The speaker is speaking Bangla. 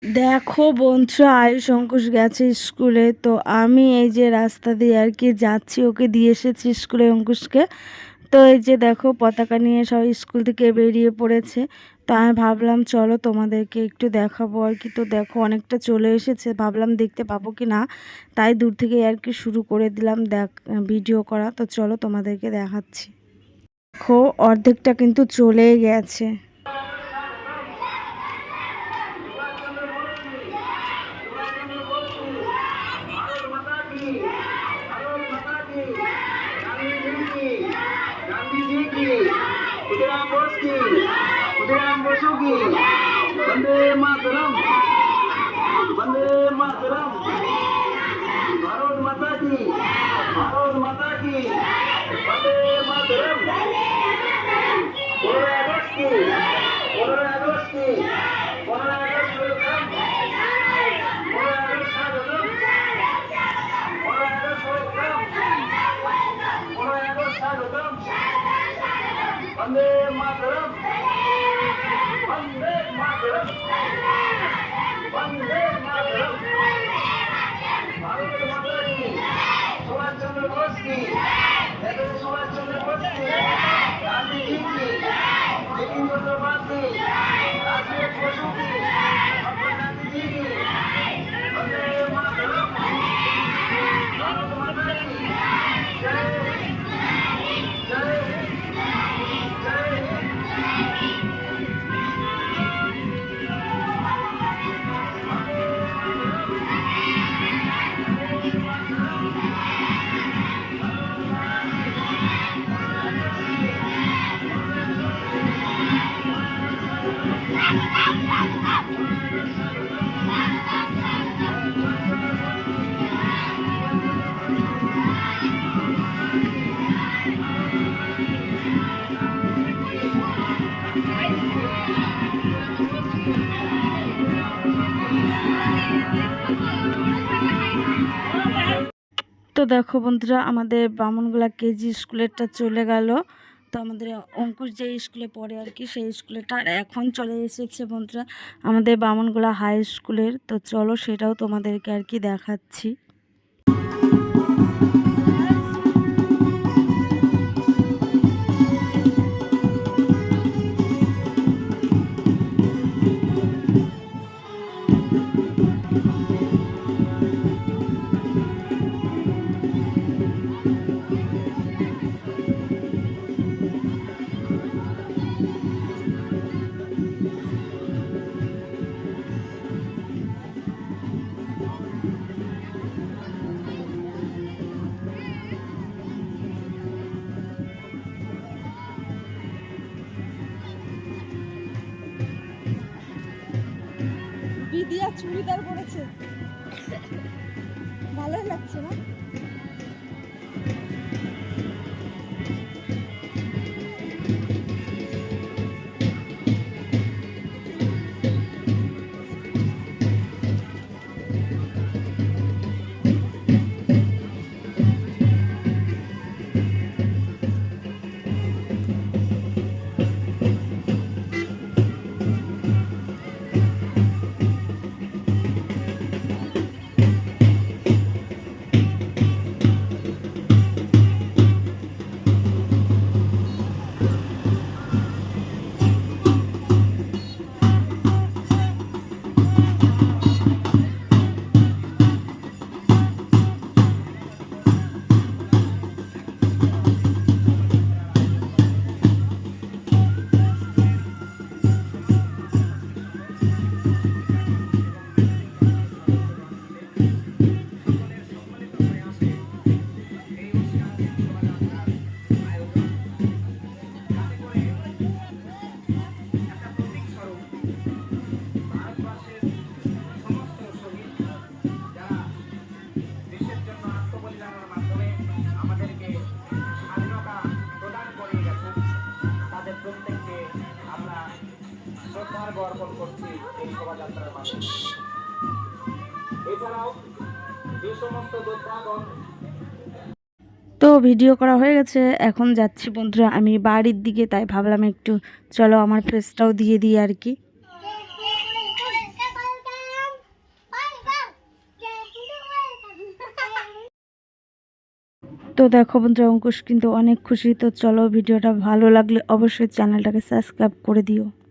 দেখো বন্ধুরা, আয়ুষ অঙ্কুশ গেছে স্কুলে। তো আমি এই যে রাস্তা দিয়ে আর কি যাচ্ছি, ওকে দিয়ে এসেছি স্কুলে অঙ্কুশকে। তো এই যে দেখো পতাকা নিয়ে সব স্কুল থেকে বেরিয়ে পড়েছে। তো আমি ভাবলাম চলো তোমাদেরকে একটু দেখাবো আর কি। তো দেখো অনেকটা চলে এসেছে, ভাবলাম দেখতে পাবো কি না, তাই দূর থেকে আর কি শুরু করে দিলাম ভিডিও করা। তো চলো তোমাদেরকে দেখাচ্ছি। দেখো অর্ধেকটা কিন্তু চলেই গেছে। वंदे मातरम, वंदे मातरम, भारत माता की, भारत माता की, वंदे मातरम। 15 अगस्त की, 15 अगस्त की, 15 अगस्त वेलकम, 15 अगस्त स्वागतम, 15 अगस्त वेलकम, 15 अगस्त स्वागतम, वंदे मातरम, वंदे मातरम, वंदे मातरम, भारत माता की, सुभाष चंद्र बोस की, नेताजी सुभाष चंद्र बोस की, गांधी जी की, बिपिन चंद्र पाल की, राजवीर बसु की, महात्मा गांधी जी की, वंदे मातरम, भारत माता की, जय हिंद, जय हिंद, जय हिंद। তো দেখো বন্ধুরা, আমাদের বামনগোলা কেজি স্কুলেরটা চলে গেল। তো আমাদের অঙ্কুশ যে স্কুলে পড়ে আর কি, সেই স্কুলেরটা এখন চলে এসেছে বন্ধুরা আমাদের বামনগোলা হাই স্কুলের। তো চলো সেটাও তোমাদেরকে আর কি দেখাচ্ছি। বিদিয়া চুড়িদার পরেছে, ভালোই লাগছে না? অর্পণ করছি এই শোভাযাত্রার মাধ্যমে। এছাড়াও যে সমস্ত যোদ্ধাগণ। তো ভিডিও করা হয়ে গেছে, এখন যাচ্ছি বন্ধুরা আমি বাড়ির দিকে। তাই ভাবলাম একটু চলো আমার ফেসটাও দিয়ে দিই আর কি। তো দেখো বন্ধুরা, অঙ্কুশ কিন্তু অনেক খুশি। তো চলো, ভিডিওটা ভালো লাগলে অবশ্যই চ্যানেলটাকে সাবস্ক্রাইব করে দিও।